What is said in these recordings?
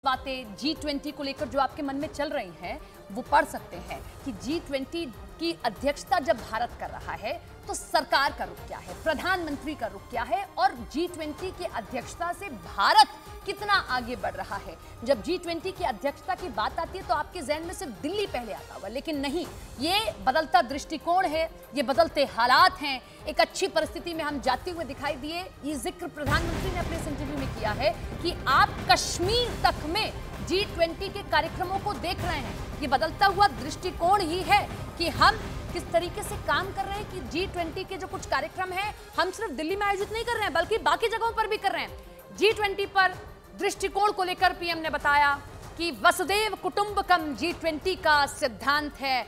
बातें G20 को लेकर जो आपके मन में चल रही हैं वो पढ़ सकते हैं कि G20 की अध्यक्षता जब भारत कर रहा है तो सरकार का रुख क्या है, प्रधानमंत्री का रुख क्या है और G20 की अध्यक्षता से भारत कितना आगे बढ़ रहा है। जब G20 की अध्यक्षता की बात आती है तो आपके जहन में सिर्फ दिल्ली पहले आता हुआ, लेकिन नहीं, ये बदलता दृष्टिकोण है, ये बदलते हालात हैं। एक अच्छी परिस्थिति में हम जाते हुए दिखाई दिए। ये जिक्र प्रधानमंत्री ने अपने इस इंटरव्यू में किया है कि आप कश्मीर तक में G20 के कार्यक्रमों को देख रहे हैं। ये बदलता हुआ दृष्टिकोण ही है कि हम किस तरीके से काम कर रहे हैं कि G20 के जो कुछ कार्यक्रम हैं हम सिर्फ दिल्ली में आयोजित नहीं कर रहे हैं बल्कि बाकी जगहों पर भी कर रहे हैं। G20 पर दृष्टिकोण को लेकर पीएम ने बताया कि वसुदैव कुटुंबकम G20 का सिद्धांत है,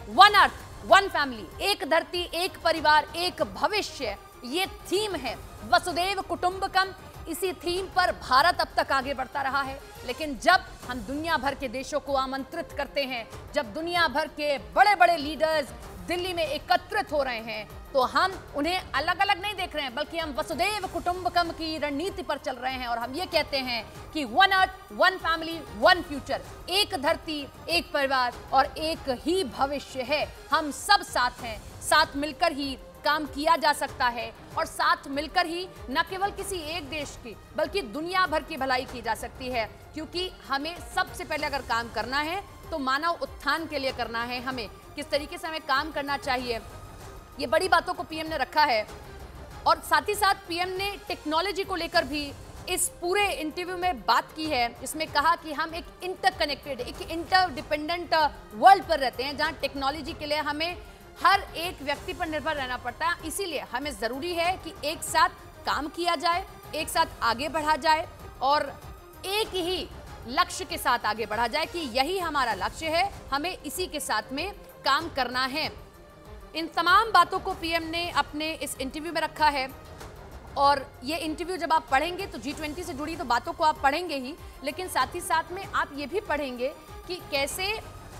वन अर्थ वन फैमिली, एक धरती एक परिवार एक भविष्य, ये थीम है वसुदैव कुटुंबकम। इसी थीम पर भारत अब तक आगे बढ़ता रहा है, लेकिन जब हम दुनिया भर के देशों को आमंत्रित करते हैं, जब दुनिया भर के बड़े बड़े लीडर्स दिल्ली में एकत्रित हो रहे हैं, तो हम उन्हें अलग अलग नहीं देख रहे हैं बल्कि हम वसुदैव कुटुंबकम की रणनीति पर चल रहे हैं और हम ये कहते हैं कि one earth one family one future, एक धरती एक परिवार और एक ही भविष्य है। हम सब साथ हैं, साथ मिलकर ही काम किया जा सकता है और साथ मिलकर ही न केवल किसी एक देश की बल्कि दुनिया भर की भलाई की जा सकती है, क्योंकि हमें सबसे पहले अगर काम करना है तो मानव उत्थान के लिए करना है। हमें किस तरीके से हमें काम करना चाहिए, ये बड़ी बातों को पीएम ने रखा है। और साथ ही साथ पीएम ने टेक्नोलॉजी को लेकर भी इस पूरे इंटरव्यू में बात की है। इसमें कहा कि हम एक इंटरकनेक्टेड, एक इंटरडिपेंडेंट वर्ल्ड पर रहते हैं, जहां टेक्नोलॉजी के लिए हमें हर एक व्यक्ति पर निर्भर रहना पड़ता है। इसीलिए हमें जरूरी है कि एक साथ काम किया जाए, एक साथ आगे बढ़ा जाए और एक ही लक्ष्य के साथ आगे बढ़ा जाए कि यही हमारा लक्ष्य है, हमें इसी के साथ में काम करना है। इन तमाम बातों को पीएम ने अपने इस इंटरव्यू में रखा है और ये इंटरव्यू जब आप पढ़ेंगे तो G20 से जुड़ी तो बातों को आप पढ़ेंगे ही, लेकिन साथ ही साथ में आप ये भी पढ़ेंगे कि कैसे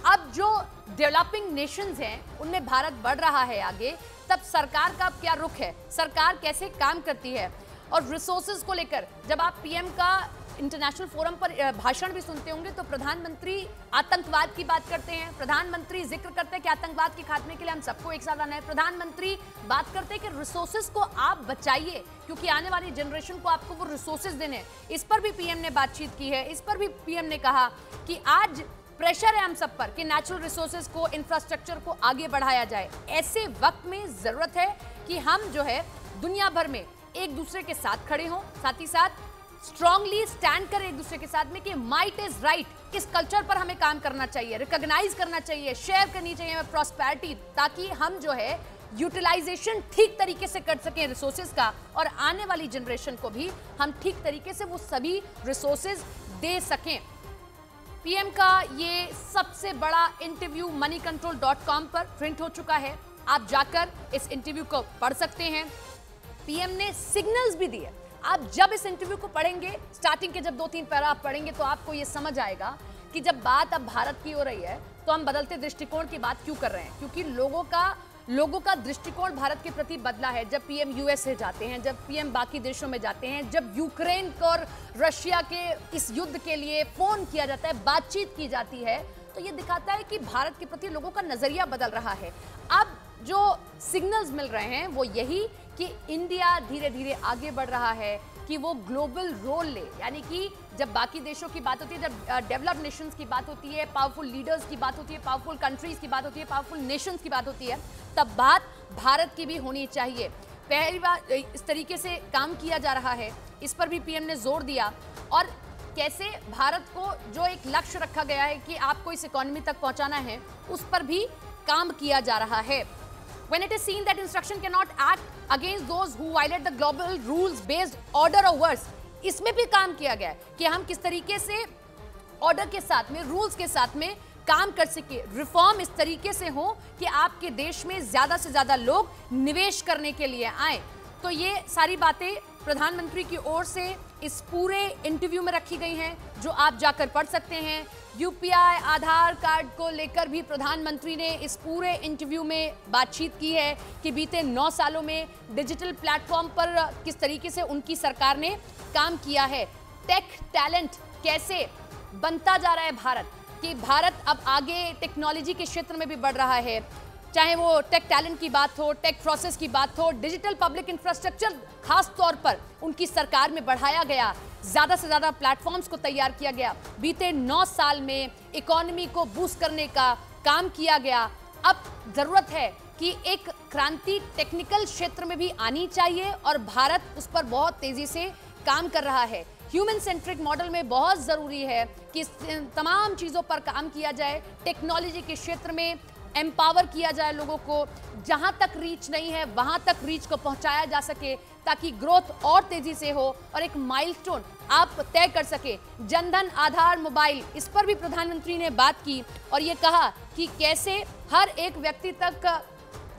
अब जो डेवलपिंग नेशंस हैं उनमें भारत बढ़ रहा है आगे, तब सरकार का क्या रुख है, सरकार कैसे काम करती है। और रिसोर्सेज को लेकर जब आप पीएम का इंटरनेशनल फोरम पर भाषण भी सुनते होंगे तो प्रधानमंत्री आतंकवाद की बात करते हैं, प्रधानमंत्री जिक्र करते हैं कि आतंकवाद के खात्मे के लिए हम सबको एक साथ आना है, प्रधानमंत्री बात करते हैं कि रिसोर्सेज को आप बचाइए क्योंकि आने वाली जनरेशन को आपको वो रिसोर्सेज देने हैं। इस पर भी पीएम ने बातचीत की है। इस पर भी पीएम ने कहा कि आज प्रेशर है हम सब पर कि नेचुरल रिसोर्सेज को, इंफ्रास्ट्रक्चर को आगे बढ़ाया जाए। ऐसे वक्त में जरूरत है कि हम जो है दुनिया भर में एक दूसरे के साथ खड़े हों, साथ ही साथ स्ट्रांगली स्टैंड करें एक दूसरे के साथ में कि माइट इज राइट। इस कल्चर पर हमें काम करना चाहिए, रिकॉग्नाइज करना चाहिए, शेयर करनी चाहिए हमें प्रॉस्पेरिटी, ताकि हम जो है यूटिलाइजेशन ठीक तरीके से कर सकें रिसोर्सेज का और आने वाली जनरेशन को भी हम ठीक तरीके से वो सभी रिसोर्सेज दे सकें। पीएम का ये सबसे बड़ा इंटरव्यू moneycontrol.com पर प्रिंट हो चुका है। आप जाकर इस इंटरव्यू को पढ़ सकते हैं। पीएम ने सिग्नल्स भी दिए। आप जब इस इंटरव्यू को पढ़ेंगे, स्टार्टिंग के जब 2-3 पैरा आप पढ़ेंगे तो आपको ये समझ आएगा कि जब बात अब भारत की हो रही है तो हम बदलते दृष्टिकोण की बात क्यों कर रहे हैं, क्योंकि लोगों का दृष्टिकोण भारत के प्रति बदला है। जब पीएम यूएसए जाते हैं, जब पीएम बाकी देशों में जाते हैं, जब यूक्रेन और रशिया के इस युद्ध के लिए फोन किया जाता है, बातचीत की जाती है, तो ये दिखाता है कि भारत के प्रति लोगों का नजरिया बदल रहा है। अब जो सिग्नल्स मिल रहे हैं वो यही कि इंडिया धीरे धीरे आगे बढ़ रहा है कि वो ग्लोबल रोल ले, यानी कि जब बाकी देशों की बात होती है, जब डेवलप्ड नेशंस की बात होती है, पावरफुल लीडर्स की बात होती है, पावरफुल कंट्रीज की बात होती है, पावरफुल नेशंस की बात होती है, तब बात भारत की भी होनी चाहिए। पहली बार इस तरीके से काम किया जा रहा है, इस पर भी पीएम ने जोर दिया और कैसे भारत को जो एक लक्ष्य रखा गया है कि आपको इस इकोनॉमी तक पहुंचाना है, उस पर भी काम किया जा रहा है। When it is seen that instruction cannot act against those who violate the global rules-based order of words, इसमें भी काम किया गया है कि हम किस तरीके से ऑर्डर के साथ में, रूल्स के साथ में काम कर सके। रिफॉर्म इस तरीके से हो कि आपके देश में ज्यादा से ज्यादा लोग निवेश करने के लिए आए। तो ये सारी बातें प्रधानमंत्री की ओर से इस पूरे इंटरव्यू में रखी गई हैं, जो आप जाकर पढ़ सकते हैं। यूपीआई, आधार कार्ड को लेकर भी प्रधानमंत्री ने इस पूरे इंटरव्यू में बातचीत की है कि बीते 9 सालों में डिजिटल प्लेटफॉर्म पर किस तरीके से उनकी सरकार ने काम किया है। टेक टैलेंट कैसे बनता जा रहा है भारत, कि भारत अब आगे टेक्नोलॉजी के क्षेत्र में भी बढ़ रहा है, चाहे वो टेक टैलेंट की बात हो, टेक प्रोसेस की बात हो, डिजिटल पब्लिक इंफ्रास्ट्रक्चर खास तौर पर उनकी सरकार में बढ़ाया गया, ज़्यादा से ज़्यादा प्लेटफॉर्म्स को तैयार किया गया, बीते 9 साल में इकोनॉमी को बूस्ट करने का काम किया गया। अब ज़रूरत है कि एक क्रांति टेक्निकल क्षेत्र में भी आनी चाहिए और भारत उस पर बहुत तेज़ी से काम कर रहा है। ह्यूमन सेंट्रिक मॉडल में बहुत ज़रूरी है कि तमाम चीज़ों पर काम किया जाए, टेक्नोलॉजी के क्षेत्र में एम्पावर किया जाए लोगों को, जहां तक रीच नहीं है वहां तक रीच को पहुंचाया जा सके, ताकि ग्रोथ और तेजी से हो और एक माइलस्टोन आप तय कर सके। जनधन, आधार, मोबाइल, इस पर भी प्रधानमंत्री ने बात की और ये कहा कि कैसे हर एक व्यक्ति तक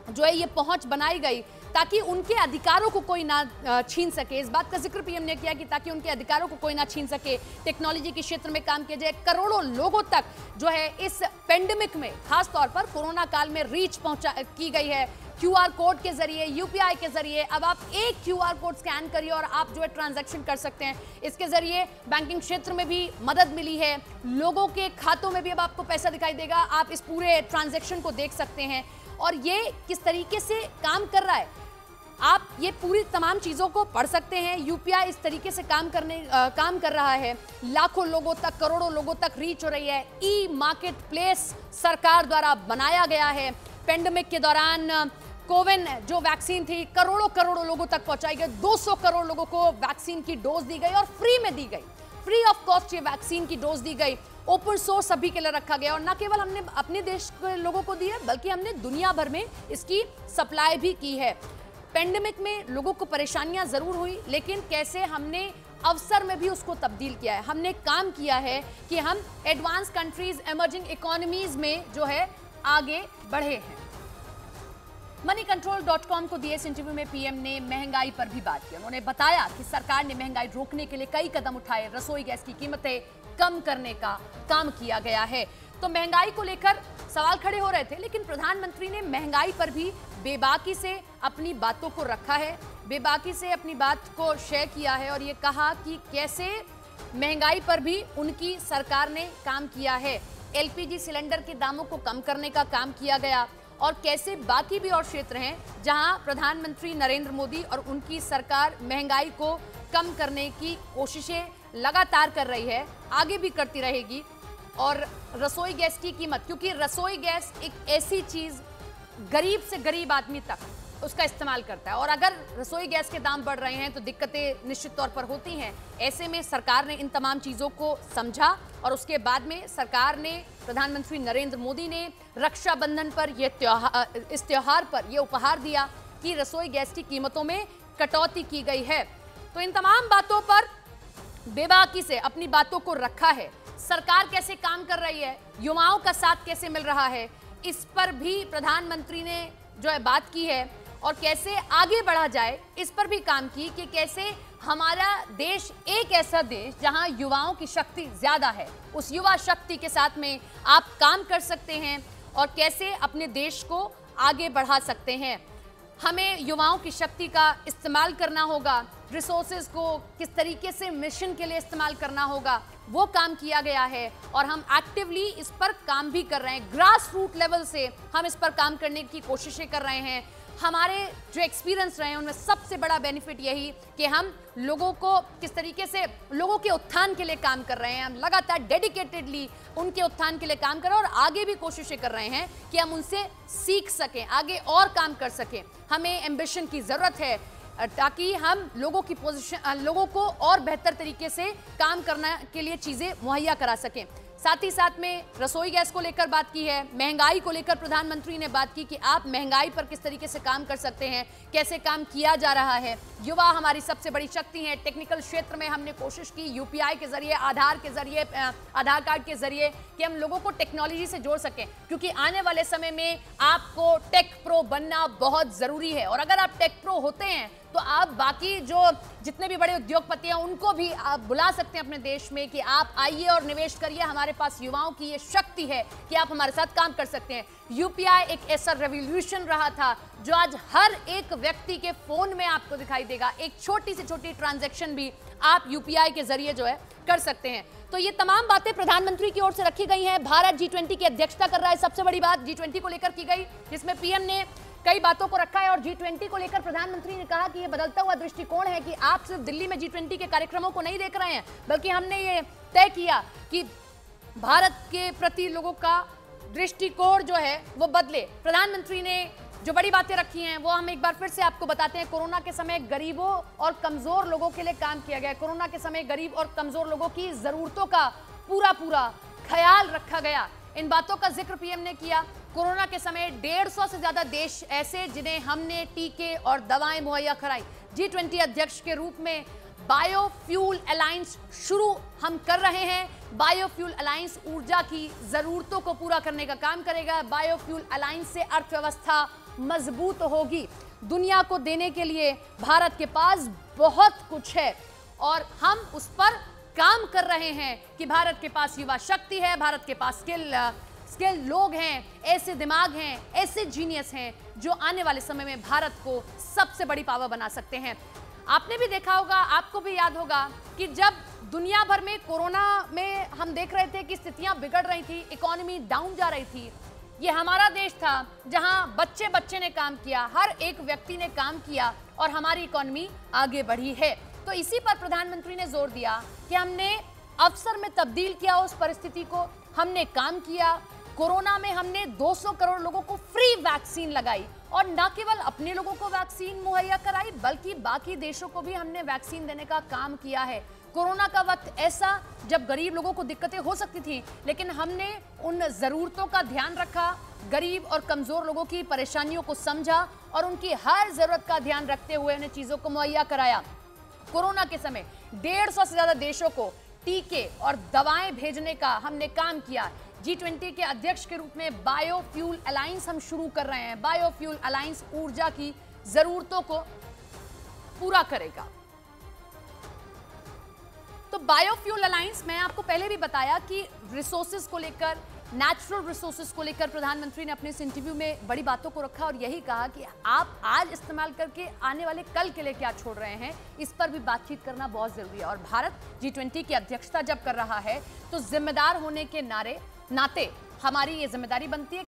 जो है ये पहुंच बनाई गई ताकि उनके अधिकारों को कोई ना छीन सके। इस बात का जिक्र पीएम ने किया कि ताकि उनके अधिकारों को कोई ना छीन सके, टेक्नोलॉजी के क्षेत्र में काम किया जाए, करोड़ों लोगों तक जो है इस पेंडेमिक में खास तौर पर कोरोना काल में रीच की गई है। क्यूआर कोड के जरिए, यूपीआई के जरिए, अब आप एक क्यूआर कोड स्कैन करिए और आप जो है ट्रांजैक्शन कर सकते हैं। इसके जरिए बैंकिंग क्षेत्र में भी मदद मिली है, लोगों के खातों में भी अब आपको पैसा दिखाई देगा, आप इस पूरे ट्रांजैक्शन को देख सकते हैं और ये किस तरीके से काम कर रहा है, आप ये पूरी तमाम चीज़ों को पढ़ सकते हैं। यूपीआई इस तरीके से काम कर रहा है, लाखों लोगों तक, करोड़ों लोगों तक रीच हो रही है। ई मार्केट प्लेस सरकार द्वारा बनाया गया है। पेंडेमिक के दौरान कोविन जो वैक्सीन थी करोड़ों लोगों तक पहुंचाई गई, 200 करोड़ लोगों को वैक्सीन की डोज दी गई और फ्री में दी गई, फ्री ऑफ कॉस्ट ये वैक्सीन की डोज दी गई। ओपन सोर्स सभी के लिए रखा गया और न केवल हमने अपने देश के लोगों को दी है बल्कि हमने दुनिया भर में इसकी सप्लाई भी की है। पेंडेमिक में लोगों को परेशानियां जरूर हुई, लेकिन कैसे हमने अवसर में भी उसको तब्दील किया है। हमने काम किया है कि हम एडवांस कंट्रीज, इमर्जिंग इकोनॉमीज में जो है आगे बढ़े हैं। moneycontrol.com को दिए इस इंटरव्यू में पीएम ने महंगाई पर भी बात की। उन्होंने बताया कि सरकार ने महंगाई रोकने के लिए कई कदम उठाए, रसोई गैस की कीमतें कम करने का काम किया गया है। तो महंगाई को लेकर सवाल खड़े हो रहे थे, लेकिन प्रधानमंत्री ने महंगाई पर भी बेबाकी से अपनी बातों को रखा है, बेबाकी से अपनी बात को शेयर किया है और ये कहा कि कैसे महंगाई पर भी उनकी सरकार ने काम किया है। एलपीजी सिलेंडर के दामों को कम करने का काम किया गया और कैसे बाकी भी और क्षेत्र हैं जहां प्रधानमंत्री नरेंद्र मोदी और उनकी सरकार महंगाई को कम करने की कोशिशें लगातार कर रही है, आगे भी करती रहेगी। और रसोई गैस की कीमत, क्योंकि रसोई गैस एक ऐसी चीज गरीब से गरीब आदमी तक उसका इस्तेमाल करता है और अगर रसोई गैस के दाम बढ़ रहे हैं तो दिक्कतें निश्चित तौर पर होती हैं। ऐसे में सरकार ने इन तमाम चीज़ों को समझा और उसके बाद में सरकार ने, प्रधानमंत्री नरेंद्र मोदी ने रक्षाबंधन पर इस त्योहार पर यह उपहार दिया कि रसोई गैस की कीमतों में कटौती की गई है। तो इन तमाम बातों पर बेबाकी से अपनी बातों को रखा है। सरकार कैसे काम कर रही है, युवाओं का साथ कैसे मिल रहा है, इस पर भी प्रधानमंत्री ने जो है बात की है और कैसे आगे बढ़ा जाए इस पर भी काम की कि कैसे हमारा देश एक ऐसा देश जहां युवाओं की शक्ति ज्यादा है, उस युवा शक्ति के साथ में आप काम कर सकते हैं और कैसे अपने देश को आगे बढ़ा सकते हैं। हमें युवाओं की शक्ति का इस्तेमाल करना होगा, रिसोर्सेज को किस तरीके से मिशन के लिए इस्तेमाल करना होगा, वो काम किया गया है और हम एक्टिवली इस पर काम भी कर रहे हैं। ग्रास रूट लेवल से हम इस पर काम करने की कोशिशें कर रहे हैं। हमारे जो एक्सपीरियंस रहे हैं उनमें सबसे बड़ा बेनिफिट यही कि हम लोगों को किस तरीके से लोगों के उत्थान के लिए काम कर रहे हैं। हम लगातार डेडिकेटेडली उनके उत्थान के लिए काम कर रहे हैं और आगे भी कोशिशें कर रहे हैं कि हम उनसे सीख सकें, आगे और काम कर सकें। हमें एम्बिशन की ज़रूरत है ताकि हम लोगों को और बेहतर तरीके से काम करने के लिए चीज़ें मुहैया करा सकें। साथ ही साथ में रसोई गैस को लेकर बात की है, महंगाई को लेकर प्रधानमंत्री ने बात की कि आप महंगाई पर किस तरीके से काम कर सकते हैं, कैसे काम किया जा रहा है। युवा हमारी सबसे बड़ी शक्ति है। टेक्निकल क्षेत्र में हमने कोशिश की यूपीआई के जरिए, आधार कार्ड के जरिए कि हम लोगों को टेक्नोलॉजी से जोड़ सकें, क्योंकि आने वाले समय में आपको टेक प्रो बनना बहुत ज़रूरी है और अगर आप टेक प्रो होते हैं तो आप बाकी जो जितने भी बड़े उद्योगपति हैं उनको भी आप बुला सकते हैं अपने देश में कि आप आइए और निवेश करिए। हमारे पास युवाओं की ये शक्ति है कि आप हमारे साथ काम कर सकते हैं। यूपीआई एक ऐसा रेवोल्यूशन रहा था जो आज हर एक व्यक्ति के फोन में आपको दिखाई देगा। एक छोटी से छोटी ट्रांजैक्शन भी आप यूपीआई के जरिए जो है कर सकते हैं। तो ये तमाम बातें प्रधानमंत्री की ओर से रखी गई हैं। भारत G20 की अध्यक्षता कर रहा है। सबसे बड़ी बात G20 को लेकर की गई, जिसमें पीएम ने कई बातों को रखा है और G20 को लेकर प्रधानमंत्री ने कहा कि यह बदलता हुआ दृष्टिकोण है कि आप सिर्फ दिल्ली में G20 के कार्यक्रमों को नहीं देख रहे हैं, बल्कि हमने ये तय किया कि भारत के प्रति लोगों का दृष्टिकोण जो है वो बदले। प्रधानमंत्री ने जो बड़ी बातें रखी हैं वो हम एक बार फिर से आपको बताते हैं। कोरोना के समय गरीबों और कमजोर लोगों के लिए काम किया गया। कोरोना के समय गरीब और कमजोर लोगों की जरूरतों का पूरा ख्याल रखा गया। इन बातों का जिक्र पीएम ने किया। कोरोना के समय 150 से ज्यादा देश ऐसे जिन्हें हमने टीके और दवाएं मुहैया कराई। G20 अध्यक्ष के रूप में बायोफ्यूल अलायंस शुरू हम कर रहे हैं। बायोफ्यूल अलायंस ऊर्जा की जरूरतों को पूरा करने का काम करेगा। बायोफ्यूल अलायंस से अर्थव्यवस्था मजबूत होगी। दुनिया को देने के लिए भारत के पास बहुत कुछ है और हम उस पर काम कर रहे हैं कि भारत के पास युवा शक्ति है, भारत के पास स्किल लोग हैं, ऐसे दिमाग हैं, ऐसे जीनियस हैं जो आने वाले समय में भारत को सबसे बड़ी पावर बना सकते हैं। आपने भी देखा होगा, आपको भी याद होगा कि जब दुनिया भर में कोरोना में हम देख रहे थे कि स्थितियां बिगड़ रही थी, इकोनॉमी डाउन जा रही थी, ये हमारा देश था जहां बच्चे बच्चे ने काम किया, हर एक व्यक्ति ने काम किया और हमारी इकोनॉमी आगे बढ़ी है। तो इसी पर प्रधानमंत्री ने जोर दिया कि हमने अवसर में तब्दील किया उस परिस्थिति को, हमने काम किया। कोरोना में हमने 200 करोड़ लोगों को फ्री वैक्सीन लगाई और न केवल अपने लोगों को वैक्सीन मुहैया कराई, बल्कि बाकी देशों को भी हमने वैक्सीन देने का काम किया है। कोरोना का वक्त ऐसा जब गरीब लोगों को दिक्कतें हो सकती थी, लेकिन हमने उन जरूरतों का ध्यान रखा, गरीब और कमजोर लोगों की परेशानियों को समझा और उनकी हर जरूरत का ध्यान रखते हुए उन्हें चीजों को मुहैया कराया। कोरोना के समय 150 से ज्यादा देशों को टीके और दवाएं भेजने का हमने काम किया। G20 के अध्यक्ष के रूप में बायोफ्यूल अलायंस हम शुरू कर रहे हैं। बायोफ्यूल अलायंस ऊर्जा की जरूरतों को पूरा करेगा। तो बायोफ्यूल अलायंस, मैं आपको पहले भी बताया कि रिसोर्सेज को लेकर, नेचुरल रिसोर्सेज को लेकर प्रधानमंत्री ने अपने इस इंटरव्यू में बड़ी बातों को रखा और यही कहा कि आप आज इस्तेमाल करके आने वाले कल के लिए क्या छोड़ रहे हैं, इस पर भी बातचीत करना बहुत जरूरी है। और भारत G20 की अध्यक्षता जब कर रहा है तो जिम्मेदार होने के नाते हमारी ये जिम्मेदारी बनती है